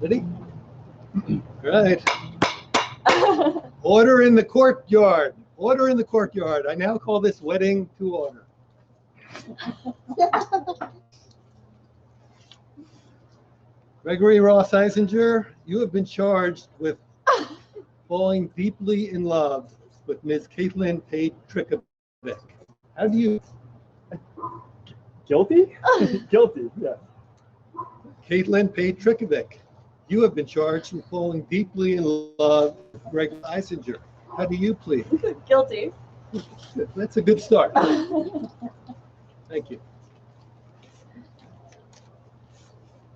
Ready? All right. Order in the courtyard. Order in the courtyard. I now call this wedding to order. Gregory Ross Eisinger, you have been charged with falling deeply in love with Ms. Caitlin Page Trickovic. How do you... Guilty? Guilty, yeah. Caitlin Page Trickovic, you have been charged with falling deeply in love with Gregory Eisinger. How do you plead? Guilty. That's a good start. Thank you.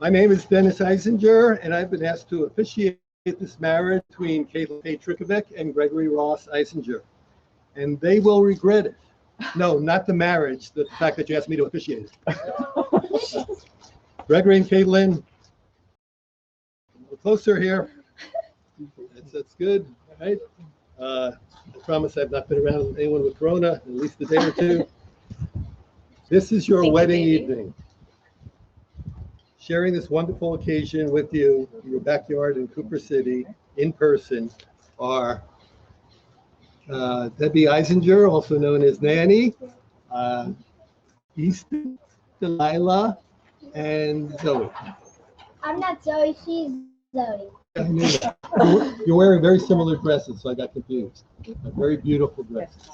My name is Dennis Eisinger, and I've been asked to officiate this marriage between Caitlin Page Trickovic and Gregory Ross Eisinger. And they will regret it. No, not the marriage, the fact that you asked me to officiate it. Gregory and Caitlin, a little closer here. That's good, all right? I promise I've not been around anyone with corona, at least a day or two. This is your wedding evening. Sharing this wonderful occasion with you in your backyard in Cooper City, in person, are Debbie Eisinger, also known as Nanny, Easton, Delilah, and Zoe. I'm not Zoe, she's Zoe. I knew that. You're wearing very similar dresses, so I got confused. Very beautiful dresses.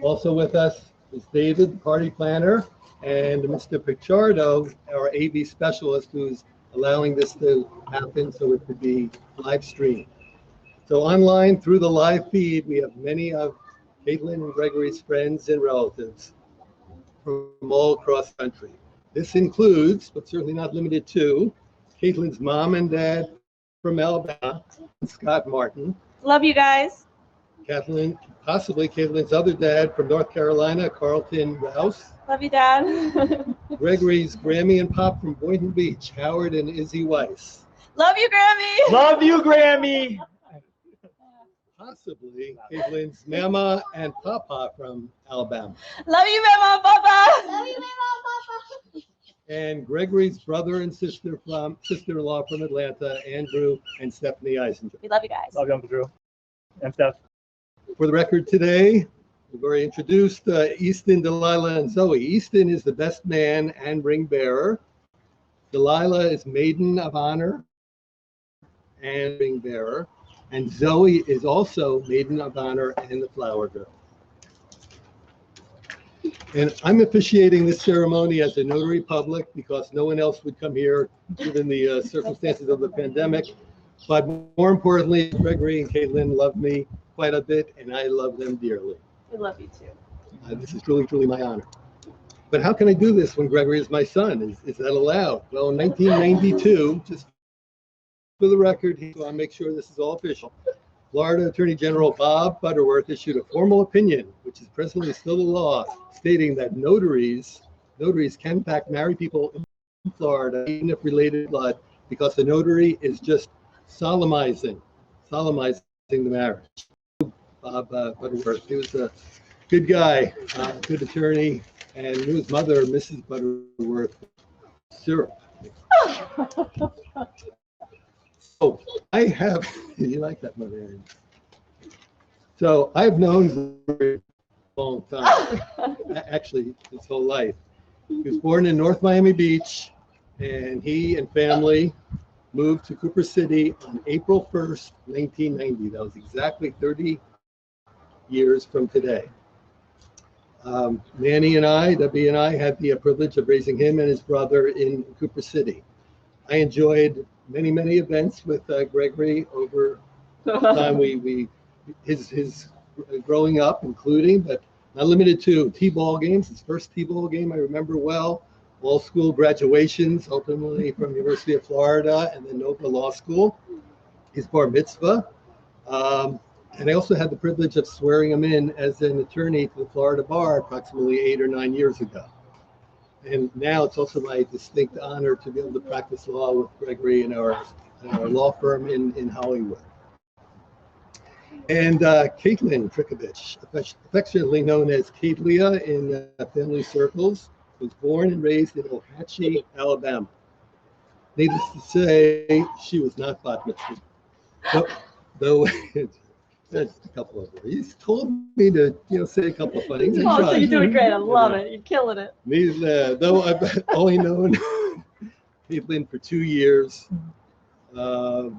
Also with us is David, the party planner, and Mr. Picciardo, our AV specialist, who's allowing this to happen so it could be live streamed. So online through the live feed, we have many of Caitlin and Gregory's friends and relatives from all across the country. This includes, but certainly not limited to, Caitlin's mom and dad from Alabama, Scott Martin. Love you guys. Kathleen, possibly Caitlin's other dad from North Carolina, Carlton Rouse. Love you, Dad. Gregory's Grammy and Pop from Boynton Beach, Howard and Izzy Weiss. Love you, Grammy. Love you, Grammy. Possibly Caitlin's Mama and Papa from Alabama. Love you, Mama, Papa. Love you, Mama, Papa. And Gregory's brother and sister-in-law from Atlanta, Andrew and Stephanie Eisinger. We love you guys. Love you, Uncle Drew. And Steph. For the record today, we've already introduced Easton, Delilah, and Zoe. Easton is the best man and ring bearer. Delilah is maiden of honor and ring bearer. And Zoe is also maiden of honor and the flower girl. And I'm officiating this ceremony as a notary public because no one else would come here given the circumstances of the pandemic. But more importantly, Gregory and Caitlin love me quite a bit, and I love them dearly. We love you too. This is truly, truly my honor. But how can I do this when Gregory is my son? Is that allowed? Well, in 1992, just for the record, I'll make sure this is all official. Florida Attorney General Bob Butterworth issued a formal opinion, which is presently still the law, stating that notaries can in fact marry people in Florida, even if related blood, because the notary is just solemnizing the marriage. Bob Butterworth, he was a good guy, good attorney, and knew his mother, Mrs. Butterworth, syrup. So I have, you like that, mother? So I've known Gregory a long time, actually his whole life. He was born in North Miami Beach, and he and family moved to Cooper City on April 1st, 1990. That was exactly 30 years from today. Nanny and I, Debbie and I, had the privilege of raising him and his brother in Cooper City. I enjoyed many events with Gregory over the time his growing up, including but not limited to T-ball games. His first T-ball game I remember well. All school graduations, ultimately from University of Florida and then Nova Law School. His bar mitzvah. And I also had the privilege of swearing him in as an attorney to the Florida bar approximately 8 or 9 years ago. And now it's also my distinct honor to be able to practice law with Gregory in our law firm in Hollywood. And Caitlin Trickovic, affectionately known as Caitlia in family circles, was born and raised in Ohatchee, Alabama. Needless to say, she was not bat mitzvah. Though that's a couple of them. He's told me to, say a couple of funny things. Oh, so you're doing great. I love it. You're killing it. Though I've only known Caitlin for 2 years, I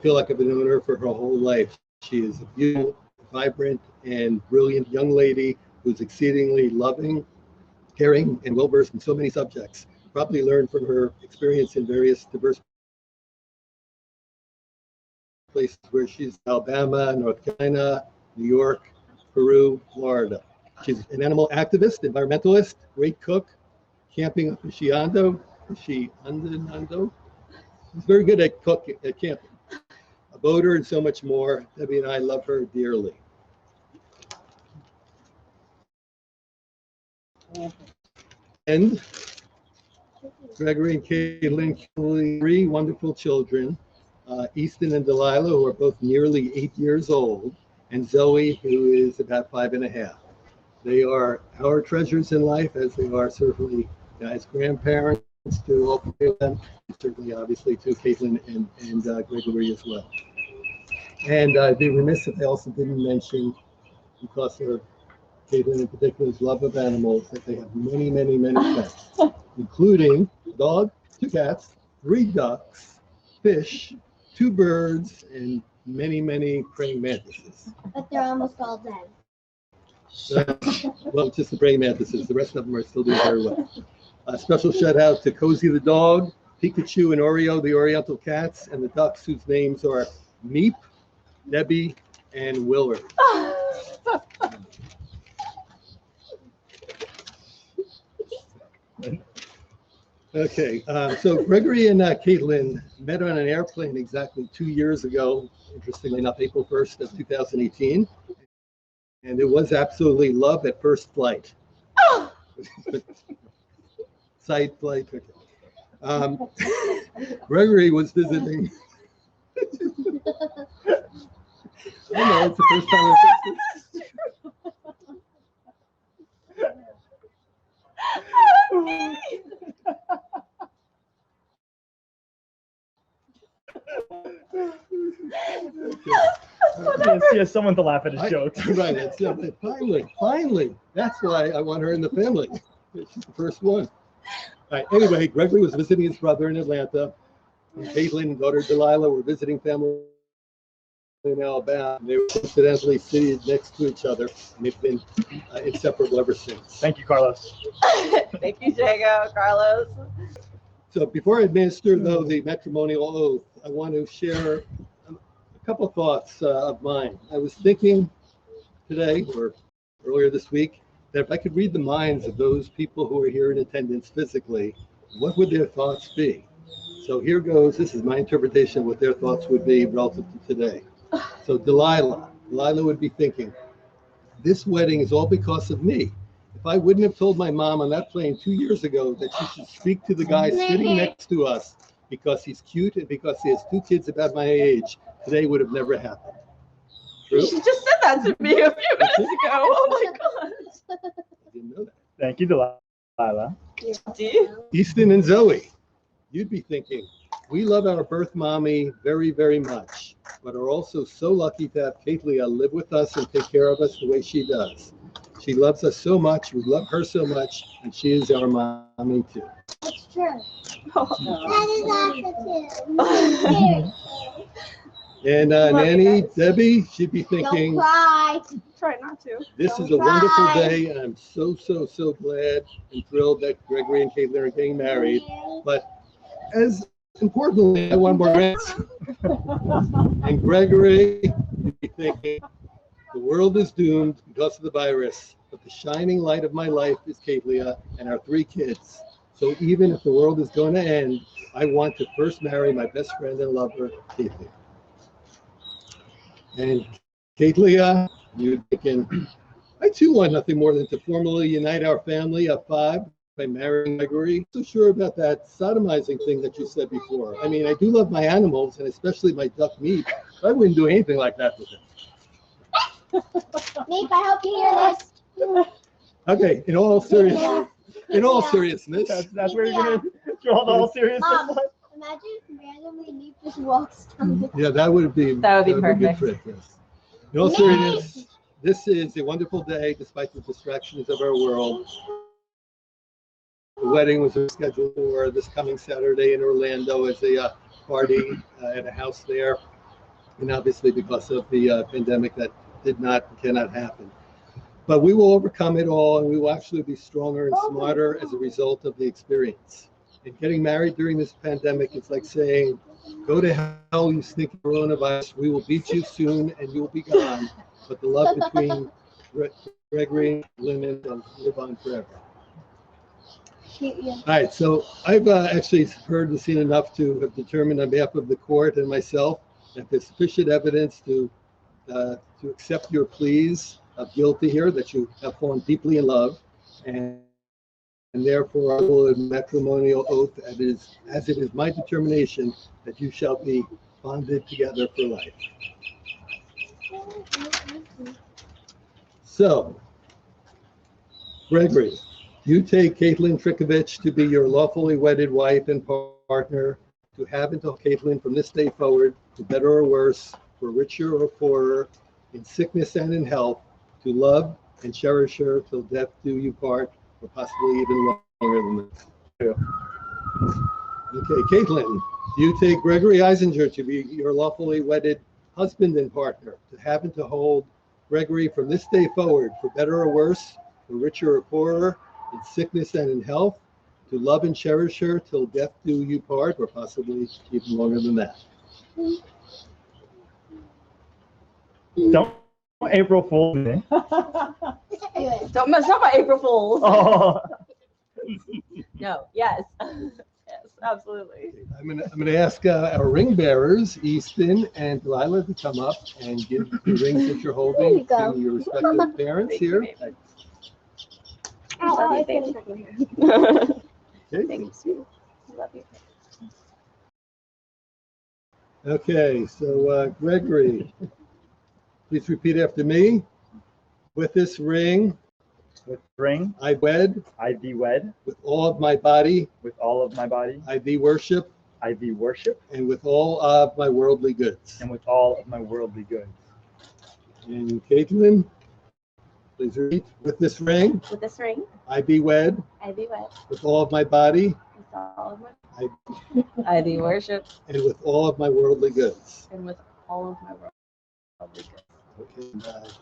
feel like I've known her for her whole life. She is a beautiful, vibrant, and brilliant young lady who's exceedingly loving, caring, and well-versed in so many subjects. Probably learned from her experience in various diverse places where she's Alabama, North Carolina, New York, Peru, Florida. She's an animal activist, environmentalist, great cook, camping aficionado. She's very good at cooking, at camping. A boater and so much more. Debbie and I love her dearly. And Gregory and Caitlin, three wonderful children, Easton and Delilah, who are both nearly 8 years old, and Zoe, who is about 5.5. They are our treasures in life, as they are certainly as grandparents to all three of them, certainly obviously to Caitlin and Gregory as well. And I'd be remiss if I also didn't mention, because of Caitlin in particular's love of animals, that they have many, many, many pets, including a dog, 2 cats, 3 ducks, fish, 2 birds, and many, many praying mantises. But they're almost all dead. Well, just the praying mantises. The rest of them are still doing very well. A special shout out to Cozy the dog, Pikachu and Oreo, the Oriental cats, and the ducks whose names are Meep, Debbie, and Willard. Okay, so Gregory and Caitlin met on an airplane exactly 2 years ago, interestingly enough, April 1st of 2018. And it was absolutely love at first flight. Sight flight. Okay. Gregory was visiting. I know, it's the first time Yes, someone to laugh at his jokes. Right, that's finally. That's why I want her in the family. She's the first one. All right, anyway, Gregory was visiting his brother in Atlanta. And Caitlin and daughter Delilah were visiting family in Alabama. They were coincidentally seated next to each other, and they've been inseparable ever since. Thank you, Carlos. Thank you, Jago, Carlos. So before I administer, though, the matrimonial oath, I want to share a couple thoughts of mine. I was thinking today, or earlier this week, that if I could read the minds of those people who are here in attendance physically, what would their thoughts be? So here goes. This is my interpretation of what their thoughts would be relative to today. So Delilah would be thinking, this wedding is all because of me. If I wouldn't have told my mom on that plane 2 years ago that she should speak to the guy sitting next to us because he's cute and because he has 2 kids about my age, today would have never happened. True? She just said that to me a few minutes ago. Oh my god. I didn't know that. Thank you, Delilah. Easton and Zoe, you'd be thinking, we love our birth mommy very, very much, but are also so lucky to have Caitlin live with us and take care of us the way she does. She loves us so much, we love her so much, and she is our mommy too. That's true. That is also true. And Nanny, Debbie, she'd be Don't thinking, cry. Try not to. this is a Don't wonderful cry. day, and I'm so, so, so glad and thrilled that Gregory and Caitlin are getting married. But as importantly, I want more grants. And Gregory, you'd be thinking, the world is doomed because of the virus, but the shining light of my life is Caitlin and our 3 kids. So even if the world is going to end, I want to first marry my best friend and lover, Caitlin. And Caitlin, you're thinking, I too want nothing more than to formally unite our family of 5 by marrying Gregory. I'm so sure about that sodomizing thing that you said before. I mean, I do love my animals, and especially my duck Meep. I wouldn't do anything like that with him. Meep, I hope you hear this. Okay, in all seriousness, That's where you're going to draw the whole seriousness. Mom, imagine if randomly Meep just walks down the yeah, that would be That would be a perfect. good trip, yes. In all seriousness, this is a wonderful day despite the distractions of our world. The wedding was scheduled for this coming Saturday in Orlando as a party at a house there. And obviously because of the pandemic, that cannot happen. But we will overcome it all, and we will actually be stronger and smarter as a result of the experience. And getting married during this pandemic is like saying, Go to hell, you sneaky coronavirus. We will beat you soon and you will be gone. But the love between Gregory and Lynn will live on forever. Yeah. All right, so I've actually heard and seen enough to have determined on behalf of the court and myself that there's sufficient evidence to accept your pleas of guilty here, that you have fallen deeply in love, and therefore I will have matrimonial oath as it is my determination that you shall be bonded together for life. So, Gregory, you take Caitlin Trikovich to be your lawfully wedded wife and partner, to have until Caitlin from this day forward, for better or worse, for richer or poorer, in sickness and in health, to love and cherish her till death do you part, or possibly even longer than that. Okay, Caitlin, you take Gregory Eisinger to be your lawfully wedded husband and partner, to have and to hold Gregory from this day forward, for better or worse, for richer or poorer, in sickness and in health, to love and cherish her till death do you part, or possibly even longer than that. Don't April Fool me. Don't mess up my April Fools. Oh. No, yes. Yes, absolutely. I'm gonna ask our ring bearers, Easton and Delilah, to come up and give the rings that you're holding There you go. to your respective parents Thank you, here. baby. Oh, Love you, it's baby. Okay. Thank you. Love you. Okay, so Gregory, please repeat after me. With this ring, With ring, I wed, I thee wed. with all of my body, With all of my body, I thee worship, I thee worship. and with all of my worldly goods. And with all of my worldly goods. And Caitlin, please repeat. With this ring, With this ring, I be wed, I be wed. with all of my body, With all of my I, I be worship. and with all of my worldly goods. And with all of my worldly goods. Okay. And,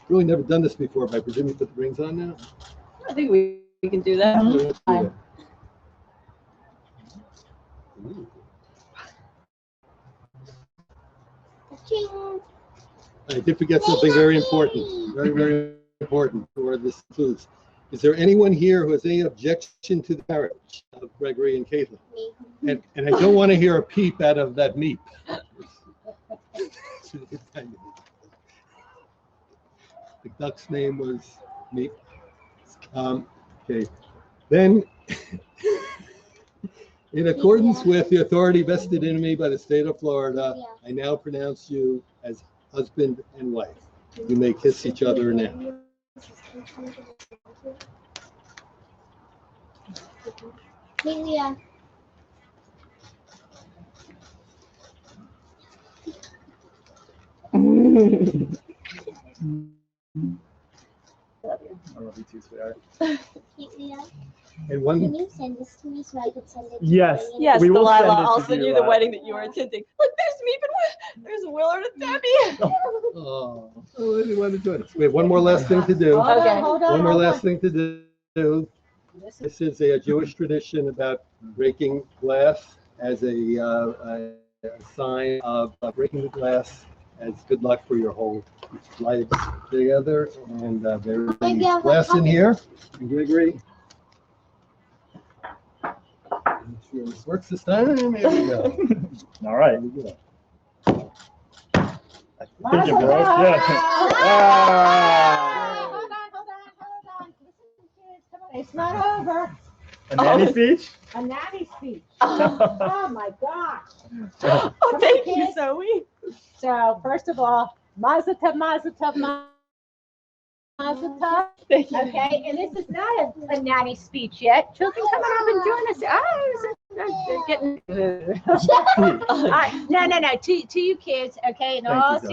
really never done this before, but I presume you put the rings on now? I think we can do that. Let's do that. Ooh. Ching. I did forget something very important, very, very important for this includes. Is there anyone here who has any objection to the marriage of Gregory and Caitlin? Me. And I don't want to hear a peep out of that meep. The duck's name was Meep. Okay. Then, in accordance with the authority vested in me by the state of Florida, I now pronounce you as husband and wife. You may kiss each other now. Lilia. Love you. I love you too, sweetheart. Lilia. And Can one, you send this to me so I can send it to Yes. you? Yes, We will Delilah, send it to I'll send you the you, wedding that you were attending. Look, there's Meep and there's Willard and Debbie. oh, I didn't want to do it. We have one more last thing to do. Okay. One more last thing to do. This is a Jewish tradition about breaking glass as a sign of breaking the glass as good luck for your whole life together. And there's a glass in here. And Gregory. Make sure this works this time. Here we go. All right. Here we go. Thank you, bro. Yeah. Ah. Hold on. Listen, kids, come on. It's not over. A nanny speech? A natty speech. Oh, Oh my God. thank you, Zoe. So first of all, Mazel Tov, Mazel Tov, Mazel Tov. Thank you. Okay, and this is not a natty speech yet. Children, come on up and join us. Oh, getting. All right, no. To you kids, okay. In Thank all you, Zoe.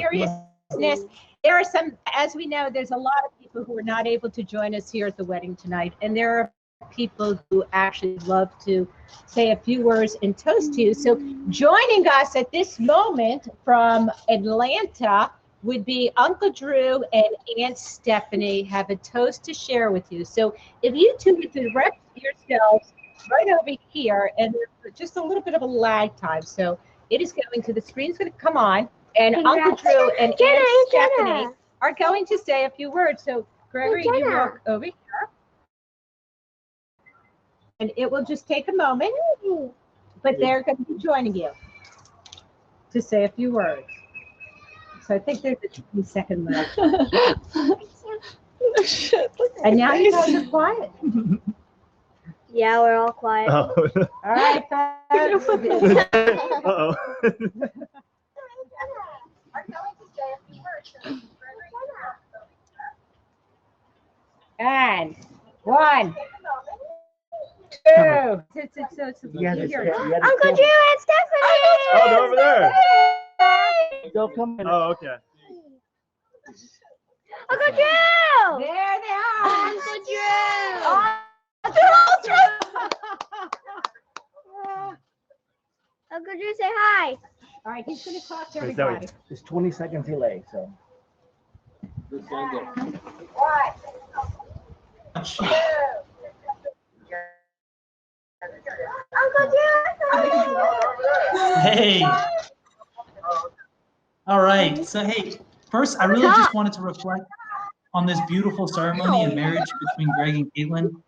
seriousness, there are some, as we know, there's a lot of people who were not able to join us here at the wedding tonight, and there are people who actually love to say a few words and toast to you. So joining us at this moment from Atlanta would be Uncle Drew and Aunt Stephanie have a toast to share with you. So if you two would direct yourselves right over here, and there's just a little bit of a lag time. So It is going to, the screen's going to come on, and Uncle Drew and Aunt Stephanie are going to say a few words. So, Gregory, you walk over here. And it will just take a moment, but they're going to be joining you to say a few words. So I think there's a 20-second limit. And now you guys are quiet. Yeah, we're all quiet. Oh. All right, folks. Uh-oh. And 1, 2. Yeah, Uncle Drew and Stephanie! Oh, they're over there. They'll come in. Oh, okay. Uncle Drew! There they are. Uncle Drew! Uncle Drew, say hi. All right, he's going to talk to Wait, everybody. There's 20 seconds delay, so. Uncle Drew! Hey. All right. So, hey, first, I really just wanted to reflect on this beautiful ceremony and marriage between Greg and Caitlin.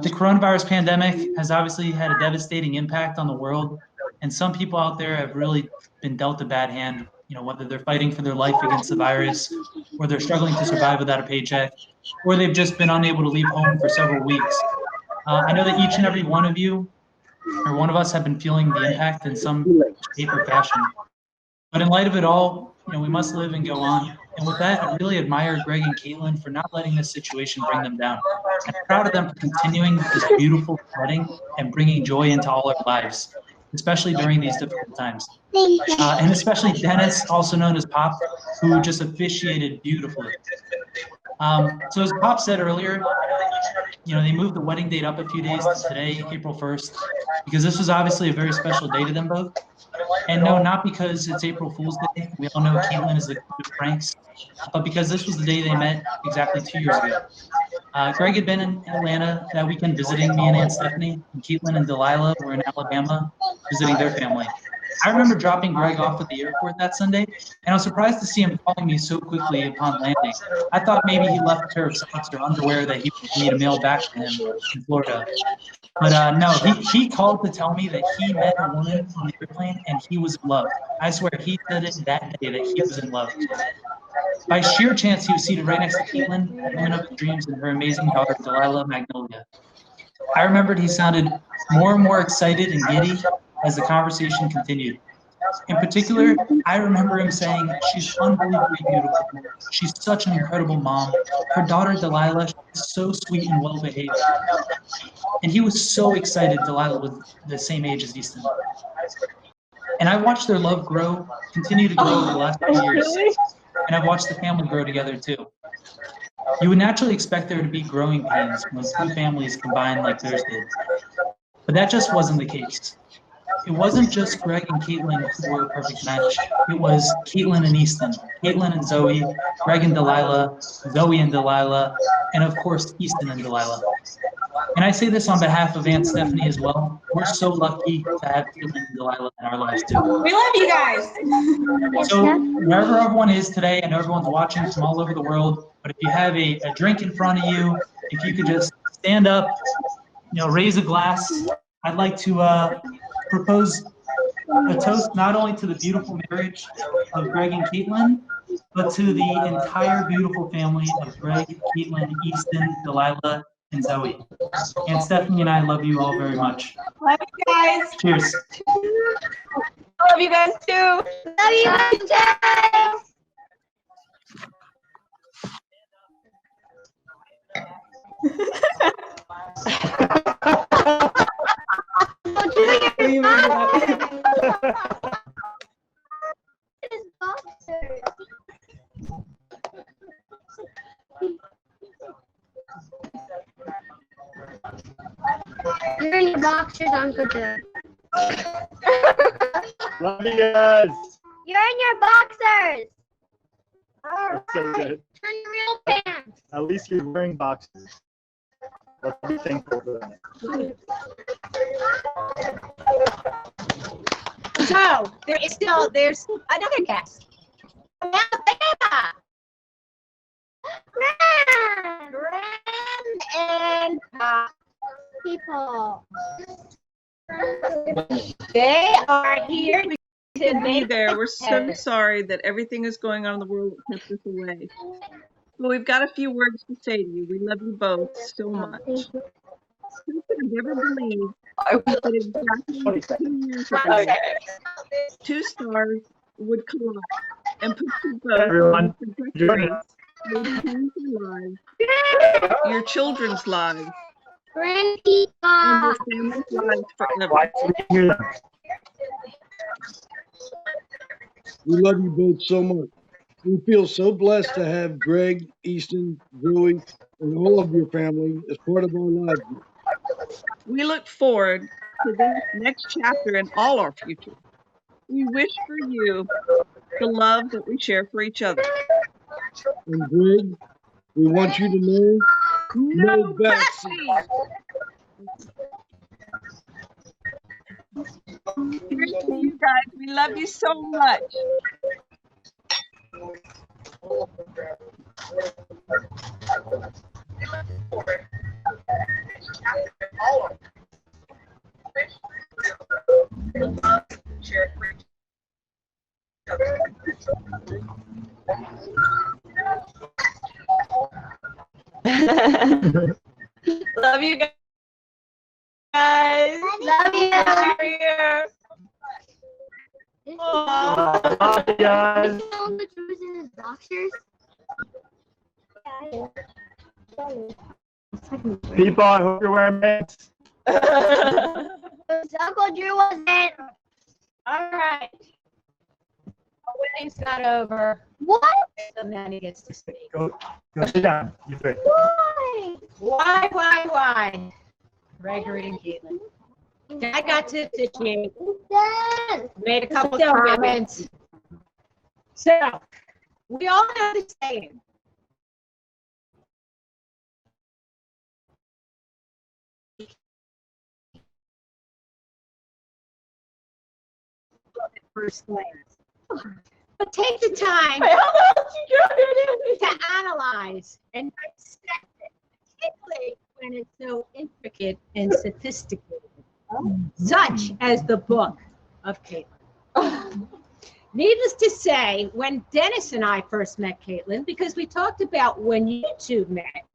The coronavirus pandemic has obviously had a devastating impact on the world, and some people out there have really been dealt a bad hand, you know, whether they're fighting for their life against the virus, or they're struggling to survive without a paycheck, or they've just been unable to leave home for several weeks. I know that each and every one of you, or one of us, have been feeling the impact in some shape or fashion. But in light of it all, you know, we must live and go on. And with that, I really admire Greg and Caitlin for not letting this situation bring them down. I'm proud of them for continuing this beautiful wedding and bringing joy into all our lives, especially during these difficult times. And especially Dennis, also known as Pop, who just officiated beautifully. So as Pop said earlier, you know, they moved the wedding date up a few days to today, April 1st, because this was obviously a very special day to them both. And no, not because it's April Fool's Day. We all know Caitlin is the queen of pranks, but because this was the day they met exactly 2 years ago. Greg had been in Atlanta that weekend visiting me and Aunt Stephanie, and Caitlin and Delilah were in Alabama visiting their family. I remember dropping Greg off at the airport that Sunday, and I was surprised to see him calling me so quickly upon landing. I thought maybe he left a pair of socks or underwear that he wanted me to mail back to him in Florida. But no, he called to tell me that he met a woman on the airplane and he was in love. I swear he said it that day that he was in love. By sheer chance, he was seated right next to Caitlin, the woman of his dreams, and her amazing daughter, Delilah Magnolia. I remembered he sounded more and more excited and giddy as the conversation continued. In particular, I remember him saying, "She's unbelievably beautiful. She's such an incredible mom. Her daughter, Delilah, is so sweet and well-behaved." And he was so excited Delilah was the same age as Easton. And I watched their love continue to grow over the last few years. And I've watched the family grow together too. You would naturally expect there to be growing pains when two families combine like theirs did. But that just wasn't the case. It wasn't just Greg and Caitlin who were a perfect match. It was Caitlin and Easton, Caitlin and Zoe, Greg and Delilah, Zoe and Delilah, and of course, Easton and Delilah. And I say this on behalf of Aunt Stephanie as well. We're so lucky to have Caitlin and Delilah in our lives too. We love you guys. So wherever everyone is today, I know everyone's watching from all over the world, but if you have a drink in front of you, if you could just stand up, you know, raise a glass. I'd like to propose a toast not only to the beautiful marriage of Greg and Caitlin, but to the entire beautiful family of Greg, Caitlin, Easton, Delilah, and Zoe. And Stephanie and I love you all very much. Love you guys. Cheers. I love you guys too. Love you guys. You're in your boxers, Uncle Drew. Love you guys. You're in your boxers. That's so good. Turn your real pants. At least you're wearing boxers. Let's be thankful for that. So there's another guest. From Alabama. Grand and People. they are here to Be make there. We're so sorry that everything is going on in the world that kept us away. But we've got a few words to say to you. We love you both so much. Who could have ever believed that exactly 2 years ago, two stars would collide and put you both Everyone, on the trajectory that would change your lives, your children's lives, and your Grandpa. family's lives forever. Why can't we hear them? We love you both so much. We feel so blessed to have Greg, Easton, Joey, and all of your family as part of our lives. We look forward to this next chapter in all our future. We wish for you the love that we share for each other. And Greg, we want you to know no backseat. Here's to you guys. We love you so much. love you guys. Love you. Here. Bye, guys. Is he on the Drews in his boxers? People, I hope you're wearing masks. Uncle Drew wasn't. All right. The wedding's not over. What? So Manny gets to speak. Go sit down. You're good. Why? Why? Gregory and Caitlin. I got to officiate. Dad. Made a couple of comments. So, we all know the saying. At first glance. But take the time to analyze and dissect it, particularly when it's so intricate and sophisticated, such as the book of Caitlin. Needless to say, when Dennis and I first met Caitlin, because we talked about when you two met,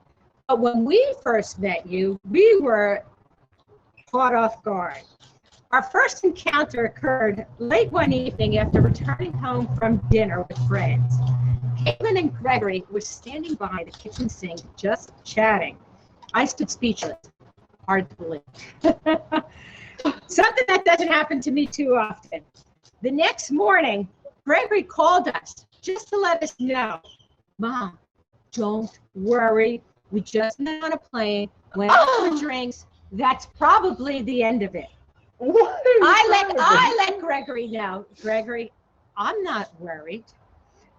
but when we first met you, we were caught off guard. Our first encounter occurred late one evening after returning home from dinner with friends. Caitlin and Gregory were standing by the kitchen sink, just chatting. I stood speechless. Hard to believe. Something that doesn't happen to me too often. The next morning, Gregory called us just to let us know, Mom, don't worry. We just met on a plane, went out for drinks. That's probably the end of it. I let Gregory know. Gregory, I'm not worried.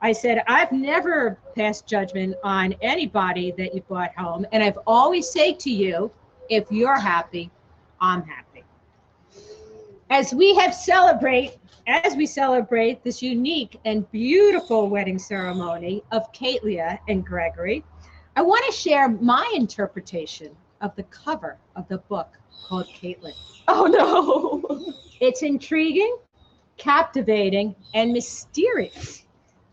I said, I've never passed judgment on anybody that you brought home. And I've always said to you, if you're happy, I'm happy. As we celebrate this unique and beautiful wedding ceremony of Caitlia and Gregory, I want to share my interpretation of the cover of the book called Caitlin. Oh no. It's intriguing, captivating, and mysterious.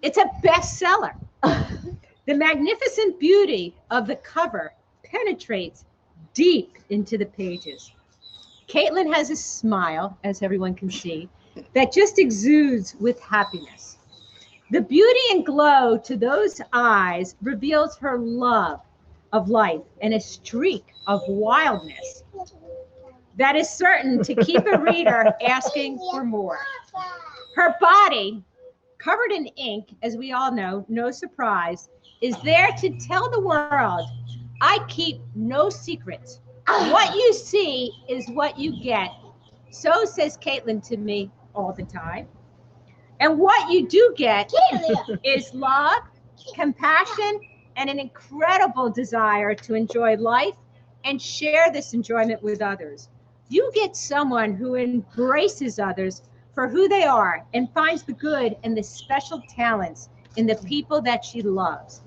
It's a bestseller. The magnificent beauty of the cover penetrates deep into the pages. Caitlin has a smile, as everyone can see, that just exudes with happiness. The beauty and glow to those eyes reveals her love of life and a streak of wildness that is certain to keep a reader asking for more. Her body, covered in ink, as we all know, no surprise, is there to tell the world, I keep no secrets. What you see is what you get. So says Caitlin to me all the time. And what you do get is love, compassion, and an incredible desire to enjoy life and share this enjoyment with others. You get someone who embraces others for who they are and finds the good and the special talents in the people that she loves.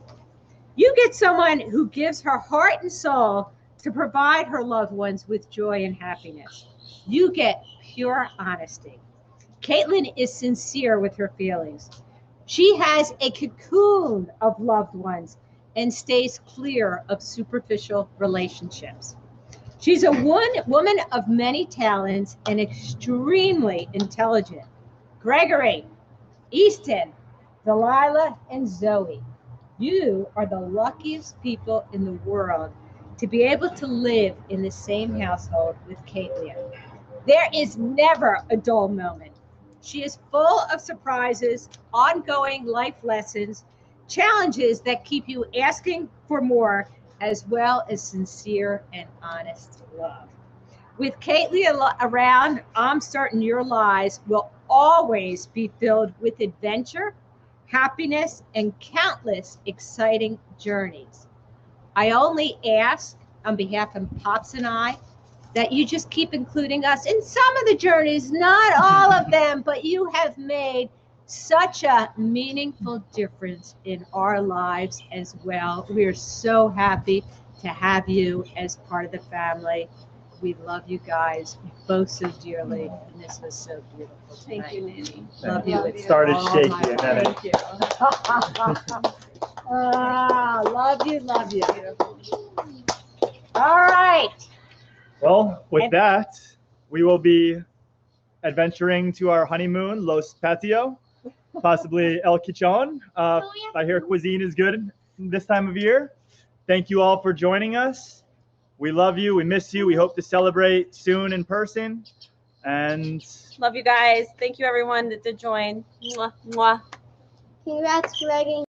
You get someone who gives her heart and soul to provide her loved ones with joy and happiness. You get pure honesty. Caitlin is sincere with her feelings. She has a cocoon of loved ones and stays clear of superficial relationships. She's a woman of many talents and extremely intelligent. Gregory, Easton, Delilah, and Zoe, you are the luckiest people in the world to be able to live in the same household with Caitlin. There is never a dull moment. She is full of surprises, ongoing life lessons, challenges that keep you asking for more, as well as sincere and honest love. With Caitlin around, I'm certain your lives will always be filled with adventure, happiness, and countless exciting journeys. I only ask on behalf of Pops and I that you just keep including us in some of the journeys, not all of them, but you have made such a meaningful difference in our lives as well. We are so happy to have you as part of the family. We love you guys both so dearly, and this was so beautiful tonight. Thank you, Nanny. Love you. It started Oh, shaky my and then Thank you. Love you, love you. All right. Well, with that, we will be adventuring to our honeymoon, Los Patio, possibly El Quichon. I hear cuisine is good this time of year. Thank you all for joining us. We love you. We miss you. We hope to celebrate soon in person. And Love you guys. Thank you, everyone that did join. Mwah, mwah. Congrats, Greg and